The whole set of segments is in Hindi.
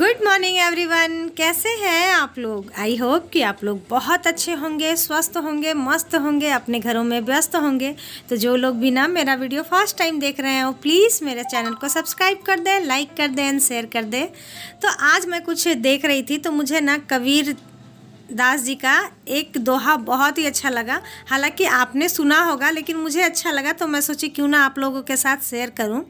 Good morning everyone. कैसे हैं आप लोग? आई होप कि आप लोग बहुत अच्छे होंगे, स्वस्थ होंगे, मस्त होंगे, अपने घरों में व्यस्त होंगे। तो जो लोग भी ना मेरा वीडियो फर्स्ट टाइम देख रहे हैं वो प्लीज़ मेरे चैनल को सब्सक्राइब कर दें, लाइक कर दें, शेयर कर दें। तो आज मैं कुछ देख रही थी तो मुझे ना कबीर दास जी का एक दोहा बहुत ही अच्छा लगा। हालांकि आपने सुना होगा लेकिन मुझे अच्छा लगा तो मैं सोची क्यों ना आप लोगों के साथ शेयर करूं।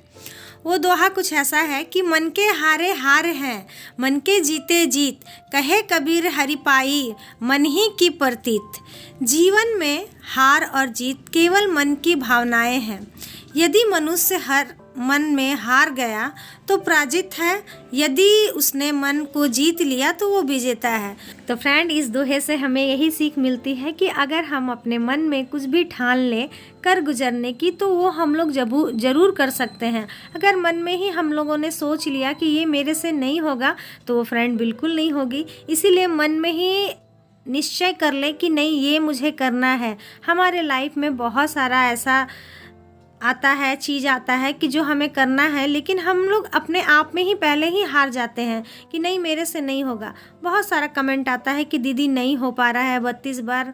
वो दोहा कुछ ऐसा है कि मन के हारे हार हैं, मन के जीते जीत, कहे कबीर हरि पाई, मन ही की प्रतीत। जीवन में हार और जीत केवल मन की भावनाएं हैं। यदि मनुष्य हर मन में हार गया तो पराजित है, यदि उसने मन को जीत लिया तो वो विजेता है। तो फ्रेंड, इस दोहे से हमें यही सीख मिलती है कि अगर हम अपने मन में कुछ भी ठान लें कर गुजरने की तो वो हम लोग ज़रूर कर सकते हैं। अगर मन में ही हम लोगों ने सोच लिया कि ये मेरे से नहीं होगा तो वो फ्रेंड बिल्कुल नहीं होगी। इसीलिए मन में ही निश्चय कर ले कि नहीं, ये मुझे करना है। हमारे लाइफ में बहुत सारा ऐसा चीज़ आता है कि जो हमें करना है, लेकिन हम लोग अपने आप में ही पहले ही हार जाते हैं कि नहीं, मेरे से नहीं होगा। बहुत सारा कमेंट आता है कि दीदी नहीं हो पा रहा है, 32 बार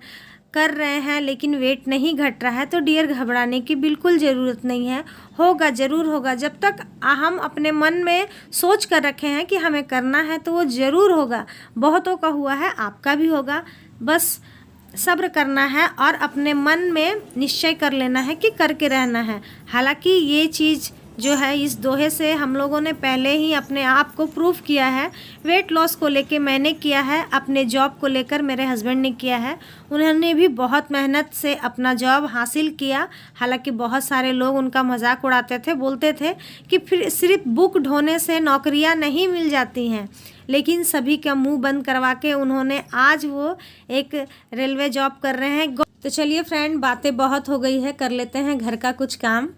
कर रहे हैं लेकिन वेट नहीं घट रहा है। तो डियर, घबराने की बिल्कुल ज़रूरत नहीं है, होगा, ज़रूर होगा। जब तक हम अपने मन में सोच कर रखे हैं कि हमें करना है तो वो ज़रूर होगा। बहुतों का हुआ है, आपका भी होगा। बस सब्र करना है और अपने मन में निश्चय कर लेना है कि करके रहना है। हालांकि ये चीज़ जो है इस दोहे से हम लोगों ने पहले ही अपने आप को प्रूफ किया है। वेट लॉस को लेके मैंने किया है, अपने जॉब को लेकर मेरे हस्बैंड ने किया है। उन्होंने भी बहुत मेहनत से अपना जॉब हासिल किया। हालांकि बहुत सारे लोग उनका मजाक उड़ाते थे, बोलते थे कि फिर सिर्फ बुक ढोने से नौकरियां नहीं मिल जाती हैं, लेकिन सभी का मुंह बंद करवा के उन्होंने आज वो एक रेलवे जॉब कर रहे हैं। तो चलिए फ्रेंड, बातें बहुत हो गई है, कर लेते हैं घर का कुछ काम।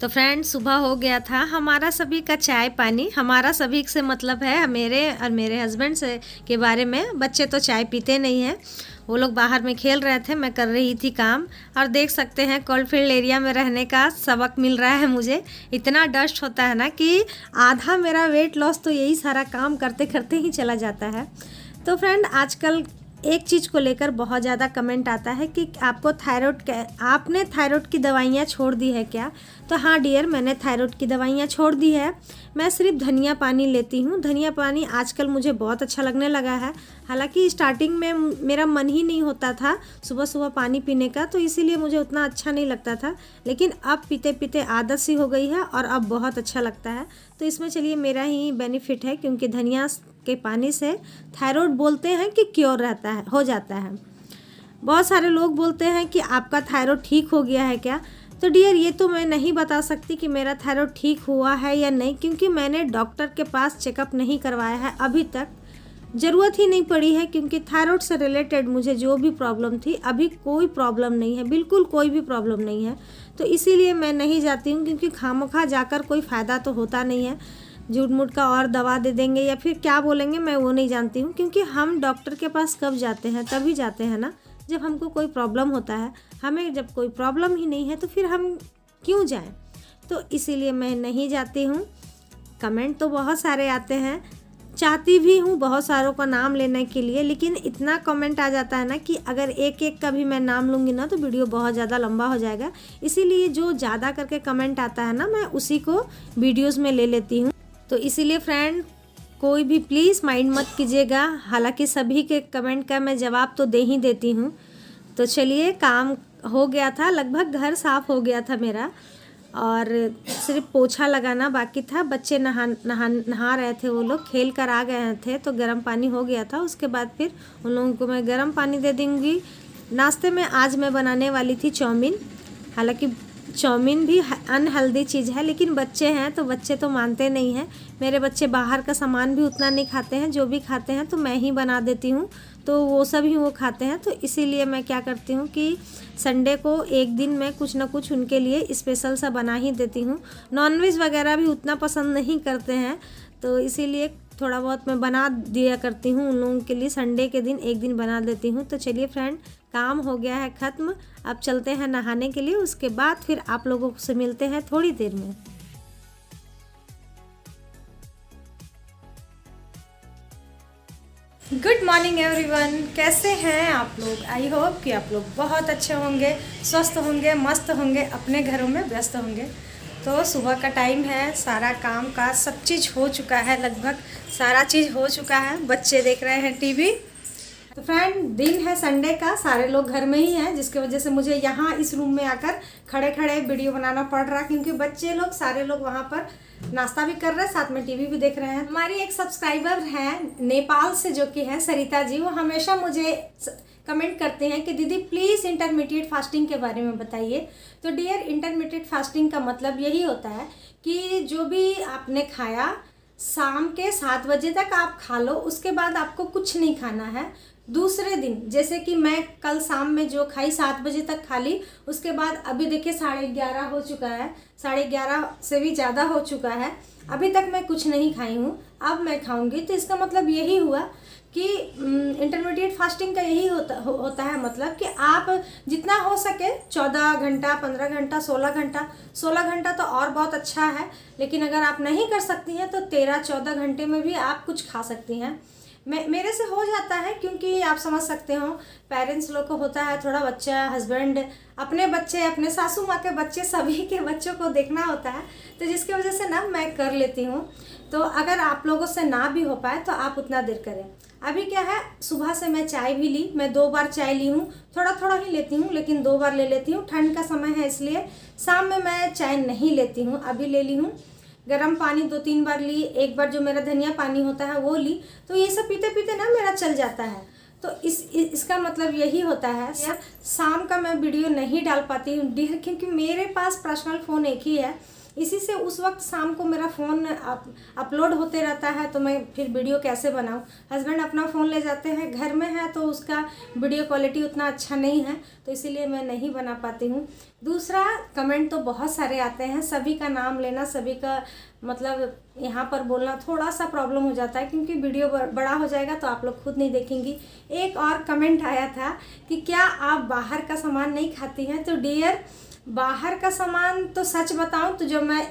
तो फ्रेंड, सुबह हो गया था, हमारा सभी का चाय पानी। हमारा सभी से मतलब है मेरे और मेरे हस्बैंड से के बारे में। बच्चे तो चाय पीते नहीं हैं, वो लोग बाहर में खेल रहे थे, मैं कर रही थी काम। और देख सकते हैं कोलफील्ड एरिया में रहने का सबक मिल रहा है मुझे। इतना डस्ट होता है ना कि आधा मेरा वेट लॉस तो यही सारा काम करते करते ही चला जाता है। तो फ्रेंड, आजकल एक चीज़ को लेकर बहुत ज़्यादा कमेंट आता है कि आपने थायराइड की दवाइयाँ छोड़ दी है क्या? तो हाँ डियर, मैंने थायराइड की दवाइयाँ छोड़ दी है। मैं सिर्फ धनिया पानी लेती हूँ। धनिया पानी आजकल मुझे बहुत अच्छा लगने लगा है। हालांकि स्टार्टिंग में मेरा मन ही नहीं होता था सुबह सुबह पानी पीने का, तो इसीलिए मुझे उतना अच्छा नहीं लगता था। लेकिन अब पीते पीते आदत सी हो गई है और अब बहुत अच्छा लगता है। तो इसमें चलिए मेरा ही बेनिफिट है, क्योंकि धनिया के पानी से थायराइड बोलते हैं कि क्योर हो जाता है। बहुत सारे लोग बोलते हैं कि आपका थायराइड ठीक हो गया है क्या? तो डियर, ये तो मैं नहीं बता सकती कि मेरा थायराइड ठीक हुआ है या नहीं, क्योंकि मैंने डॉक्टर के पास चेकअप नहीं करवाया है अभी तक। ज़रूरत ही नहीं पड़ी है, क्योंकि थायराइड से रिलेटेड मुझे जो भी प्रॉब्लम थी अभी कोई प्रॉब्लम नहीं है, बिल्कुल कोई भी प्रॉब्लम नहीं है। तो इसीलिए मैं नहीं जाती हूँ, क्योंकि खामखा जाकर कोई फ़ायदा तो होता नहीं है। झूठ मूठ का और दवा दे देंगे या फिर क्या बोलेंगे, मैं वो नहीं जानती हूँ। क्योंकि हम डॉक्टर के पास कब जाते हैं? तभी जाते हैं ना जब हमको कोई प्रॉब्लम होता है। हमें जब कोई प्रॉब्लम ही नहीं है तो फिर हम क्यों जाएं? तो इसीलिए मैं नहीं जाती हूँ। कमेंट तो बहुत सारे आते हैं, चाहती भी हूँ बहुत सारों का नाम लेने के लिए, लेकिन इतना कमेंट आ जाता है ना कि अगर एक एक का भी मैं नाम लूँगी ना तो वीडियो बहुत ज़्यादा लंबा हो जाएगा। इसीलिए जो ज़्यादा करके कमेंट आता है ना, मैं उसी को वीडियोज़ में ले लेती हूँ। तो इसीलिए फ्रेंड, कोई भी प्लीज़ माइंड मत कीजिएगा। हालांकि सभी के कमेंट का मैं जवाब तो दे ही देती हूँ। तो चलिए, काम हो गया था, लगभग घर साफ़ हो गया था मेरा, और सिर्फ पोछा लगाना बाकी था। बच्चे नहा रहे थे, वो लोग खेल कर आ गए थे तो गर्म पानी हो गया था। उसके बाद फिर उन लोगों को मैं गर्म पानी दे दूँगी। नाश्ते में आज मैं बनाने वाली थी चाउमीन। हालांकि चाउमीन भी अनहेल्दी चीज़ है, लेकिन बच्चे हैं तो बच्चे तो मानते नहीं हैं। मेरे बच्चे बाहर का सामान भी उतना नहीं खाते हैं, जो भी खाते हैं तो मैं ही बना देती हूँ। तो वो सब ही वो खाते हैं। तो इसीलिए मैं क्या करती हूँ कि संडे को एक दिन मैं कुछ ना कुछ उनके लिए स्पेशल सा बना ही देती हूँ। नॉनवेज वगैरह भी उतना पसंद नहीं करते हैं, तो इसीलिए थोड़ा बहुत मैं बना दिया करती हूँ उन लोगों के लिए। संडे के दिन एक दिन बना देती हूँ। तो चलिए फ्रेंड, काम हो गया है ख़त्म, अब चलते हैं नहाने के लिए। उसके बाद फिर आप लोगों से मिलते हैं थोड़ी देर में। गुड मॉर्निंग एवरीवन, कैसे हैं आप लोग? आई होप कि आप लोग बहुत अच्छे होंगे, स्वस्थ होंगे, मस्त होंगे, अपने घरों में व्यस्त होंगे। तो सुबह का टाइम है, सारा काम का सब चीज़ हो चुका है, लगभग सारा चीज़ हो चुका है। बच्चे देख रहे हैं टीवी। तो फ्रेंड, दिन है संडे का, सारे लोग घर में ही हैं, जिसकी वजह से मुझे यहाँ इस रूम में आकर खड़े खड़े वीडियो बनाना पड़ रहा, क्योंकि बच्चे लोग सारे लोग वहाँ पर नाश्ता भी कर रहे हैं, साथ में टीवी भी देख रहे हैं। हमारी एक सब्सक्राइबर हैं नेपाल से, जो कि है सरिता जी। वो हमेशा मुझे कमेंट करते हैं कि दीदी प्लीज़ इंटरमीडिएट फास्टिंग के बारे में बताइए। तो डियर, इंटरमीडिएट फास्टिंग का मतलब यही होता है कि जो भी आपने खाया शाम के 7 बजे तक आप खा लो, उसके बाद आपको कुछ नहीं खाना है। दूसरे दिन, जैसे कि मैं कल शाम में जो खाई 7 बजे तक खा ली, उसके बाद अभी देखिए 11:30 हो चुका है, 11:30 से भी ज़्यादा हो चुका है, अभी तक मैं कुछ नहीं खाई हूँ। अब मैं खाऊंगी। तो इसका मतलब यही हुआ कि इंटरमीडिएट फास्टिंग का यही होता है मतलब कि आप जितना हो सके 14 घंटा, 15 घंटा, 16 घंटा। 16 घंटा तो और बहुत अच्छा है, लेकिन अगर आप नहीं कर सकती हैं तो 13-14 घंटे में भी आप कुछ खा सकती हैं। मेरे से हो जाता है, क्योंकि आप समझ सकते हो पेरेंट्स लोग को होता है थोड़ा, बच्चा, हस्बैंड, अपने बच्चे, अपने सासू माँ के बच्चे, सभी के बच्चों को देखना होता है, तो जिसकी वजह से ना मैं कर लेती हूँ। तो अगर आप लोगों से ना भी हो पाए तो आप उतना देर करें। अभी क्या है, सुबह से मैं चाय भी ली, मैं 2 बार चाय ली हूँ, थोड़ा थोड़ा ही लेती हूँ लेकिन 2 बार ले लेती हूँ। ठंड का समय है इसलिए शाम में मैं चाय नहीं लेती हूँ। अभी ले ली हूँ गर्म पानी, 2-3 बार ली, एक बार जो मेरा धनिया पानी होता है वो ली। तो ये सब पीते पीते ना मेरा चल जाता है। तो इसका मतलब यही होता है। शाम का मैं वीडियो नहीं डाल पाती हूँ डियर, क्योंकि मेरे पास पर्सनल फ़ोन एक ही है, इसी से उस वक्त शाम को मेरा फ़ोन अपलोड होते रहता है, तो मैं फिर वीडियो कैसे बनाऊं। हस्बैंड अपना फ़ोन ले जाते हैं, घर में है तो उसका वीडियो क्वालिटी उतना अच्छा नहीं है, तो इसीलिए मैं नहीं बना पाती हूँ। दूसरा, कमेंट तो बहुत सारे आते हैं, सभी का नाम लेना, सभी का मतलब यहाँ पर बोलना थोड़ा सा प्रॉब्लम हो जाता है, क्योंकि वीडियो बड़ा हो जाएगा तो आप लोग खुद नहीं देखेंगी। एक और कमेंट आया था कि क्या आप बाहर का सामान नहीं खाती हैं? तो डियर, बाहर का सामान तो सच बताऊं तो जब मैं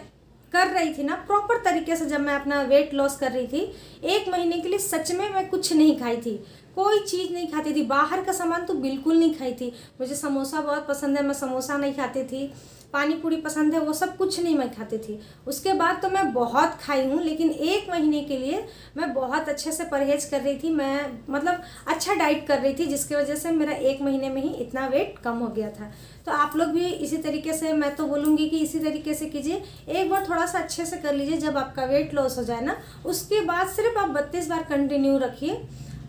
कर रही थी ना प्रॉपर तरीके से, जब मैं अपना वेट लॉस कर रही थी 1 महीने के लिए, सच में मैं कुछ नहीं खाई थी, कोई चीज़ नहीं खाती थी। बाहर का सामान तो बिल्कुल नहीं खाई थी। मुझे समोसा बहुत पसंद है, मैं समोसा नहीं खाती थी। पानी पूरी पसंद है, वो सब कुछ नहीं मैं खाती थी। उसके बाद तो मैं बहुत खाई हूँ, लेकिन 1 महीने के लिए मैं बहुत अच्छे से परहेज़ कर रही थी। मैं मतलब अच्छा डाइट कर रही थी, जिसकी वजह से मेरा 1 महीने में ही इतना वेट कम हो गया था। तो आप लोग भी इसी तरीके से, मैं तो बोलूँगी कि इसी तरीके से कीजिए। एक बार थोड़ा सा अच्छे से कर लीजिए, जब आपका वेट लॉस हो जाए ना, उसके बाद सिर्फ आप 32 बार कंटिन्यू रखिए,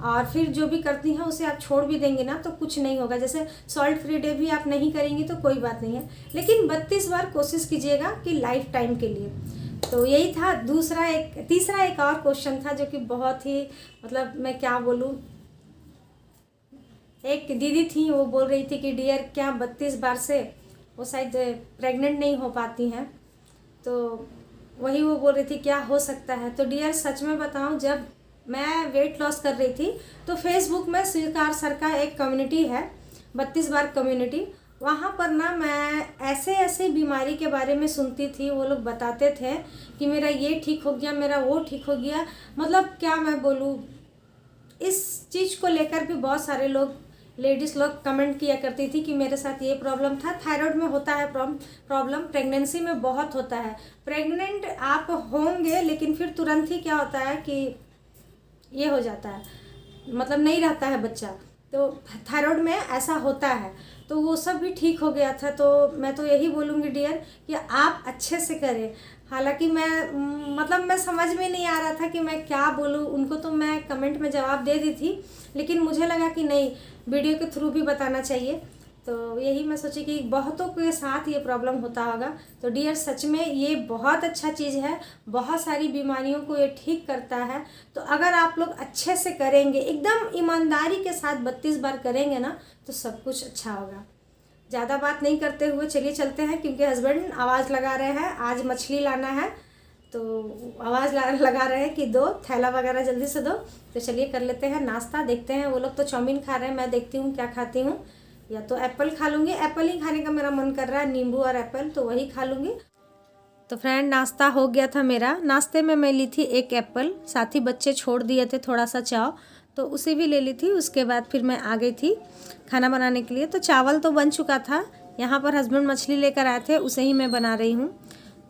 और फिर जो भी करती हैं उसे आप छोड़ भी देंगे ना तो कुछ नहीं होगा। जैसे सॉल्ट फ्री डे भी आप नहीं करेंगी तो कोई बात नहीं है, लेकिन 32 बार कोशिश कीजिएगा कि लाइफ टाइम के लिए। तो यही था। तीसरा एक और क्वेश्चन था, जो कि बहुत ही मतलब मैं क्या बोलूँ, एक दीदी थी, वो बोल रही थी कि डियर क्या 32 बार से वो शायद प्रेग्नेंट नहीं हो पाती हैं। तो वही वो बोल रही थी क्या हो सकता है। तो डियर, सच में बताऊं, जब मैं वेट लॉस कर रही थी तो फेसबुक में स्वीकार सर का एक कम्युनिटी है, 32 बार कम्युनिटी, वहाँ पर ना मैं ऐसे ऐसे बीमारी के बारे में सुनती थी। वो लोग बताते थे कि मेरा ये ठीक हो गया, मेरा वो ठीक हो गया। मतलब क्या मैं बोलूँ, इस चीज़ को लेकर भी बहुत सारे लोग, लेडीज़ लोग कमेंट किया करती थी कि मेरे साथ ये प्रॉब्लम था। थायराइड में होता है प्रॉब्लम, प्रेगनेंसी में बहुत होता है। प्रेग्नेंट आप होंगे, लेकिन फिर तुरंत ही क्या होता है कि ये हो जाता है, मतलब नहीं रहता है बच्चा। तो थायराइड में ऐसा होता है, तो वो सब भी ठीक हो गया था। तो मैं तो यही बोलूँगी डियर कि आप अच्छे से करें। हालांकि मैं समझ में नहीं आ रहा था कि मैं क्या बोलूँ उनको, तो मैं कमेंट में जवाब दे दी थी, लेकिन मुझे लगा कि नहीं, वीडियो के थ्रू भी बताना चाहिए। तो यही मैं सोची कि बहुतों के साथ ये प्रॉब्लम होता होगा। तो डियर सच में ये बहुत अच्छा चीज़ है, बहुत सारी बीमारियों को ये ठीक करता है। तो अगर आप लोग अच्छे से करेंगे, एकदम ईमानदारी के साथ 32 बार करेंगे ना, तो सब कुछ अच्छा होगा। ज़्यादा बात नहीं करते हुए चलिए चलते हैं, क्योंकि हस्बैंड आवाज़ लगा रहे हैं, आज मछली लाना है। तो आवाज़ लगा रहे हैं कि दो थैला वगैरह जल्दी से दो। तो चलिए कर लेते हैं नाश्ता। देखते हैं, वो लोग तो चाउमीन खा रहे हैं, मैं देखती हूँ क्या खाती हूँ। या तो एप्पल खा लूँगी, एप्पल ही खाने का मेरा मन कर रहा है, नींबू और एप्पल, तो वही खा लूँगी। तो फ्रेंड नाश्ता हो गया था मेरा। नाश्ते में मैं ली थी एक एप्पल, साथ ही बच्चे छोड़ दिए थे थोड़ा सा चाव, तो उसे भी ले ली थी। उसके बाद फिर मैं आ गई थी खाना बनाने के लिए। तो चावल तो बन चुका था, यहाँ पर हस्बैंड मछली लेकर आए थे, उसे ही मैं बना रही हूँ।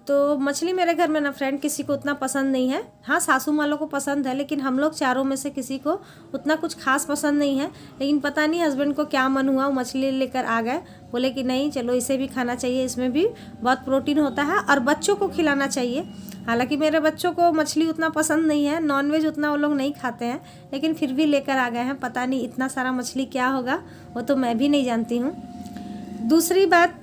तो मछली मेरे घर में ना फ्रेंड किसी को उतना पसंद नहीं है। हाँ, सासू माँ लोग को पसंद है, लेकिन हम लोग चारों में से किसी को उतना कुछ खास पसंद नहीं है। लेकिन पता नहीं हस्बैंड को क्या मन हुआ, वो मछली लेकर आ गए। बोले कि नहीं चलो इसे भी खाना चाहिए, इसमें भी बहुत प्रोटीन होता है और बच्चों को खिलाना चाहिए। हालांकि मेरे बच्चों को मछली उतना पसंद नहीं है, नॉनवेज उतना वो लोग नहीं खाते हैं, लेकिन फिर भी लेकर आ गए हैं। पता नहीं इतना सारा मछली क्या होगा, वो तो मैं भी नहीं जानती हूँ। दूसरी बात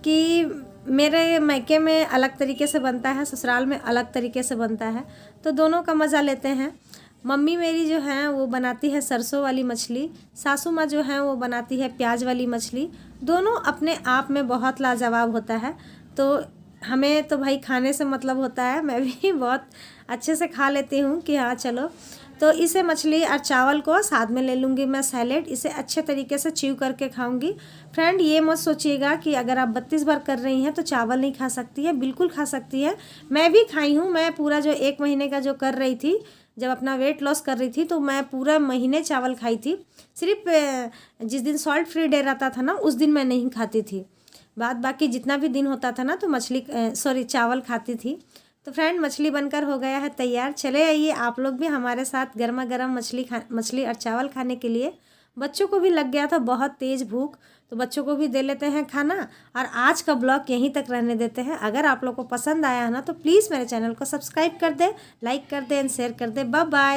कि मेरे मायके में अलग तरीके से बनता है, ससुराल में अलग तरीके से बनता है, तो दोनों का मज़ा लेते हैं। मम्मी मेरी जो हैं वो बनाती है सरसों वाली मछली, सासू माँ जो हैं वो बनाती है प्याज वाली मछली। दोनों अपने आप में बहुत लाजवाब होता है। तो हमें तो भाई खाने से मतलब होता है, मैं भी बहुत अच्छे से खा लेती हूँ कि हाँ चलो। तो इसे मछली और चावल को साथ में ले लूँगी मैं सैलेड, इसे अच्छे तरीके से च्यू करके खाऊंगी। फ्रेंड ये मत सोचिएगा कि अगर आप 32 बार कर रही हैं तो चावल नहीं खा सकती है, बिल्कुल खा सकती है। मैं भी खाई हूँ, मैं पूरा जो 1 महीने का जो कर रही थी, जब अपना वेट लॉस कर रही थी, तो मैं पूरा महीने चावल खाई थी। सिर्फ जिस दिन सॉल्ट फ्री डे रहता था ना, उस दिन मैं नहीं खाती थी। बाकी जितना भी दिन होता था ना, तो चावल खाती थी। तो फ्रेंड मछली बनकर हो गया है तैयार। चले आइए आप लोग भी हमारे साथ गर्मा गर्म मछली और चावल खाने के लिए। बच्चों को भी लग गया था बहुत तेज़ भूख, तो बच्चों को भी दे लेते हैं खाना। और आज का ब्लॉग यहीं तक रहने देते हैं। अगर आप लोग को पसंद आया है ना, तो प्लीज़ मेरे चैनल को सब्सक्राइब कर दें, लाइक कर दें एंड शेयर कर दें। Bye bye.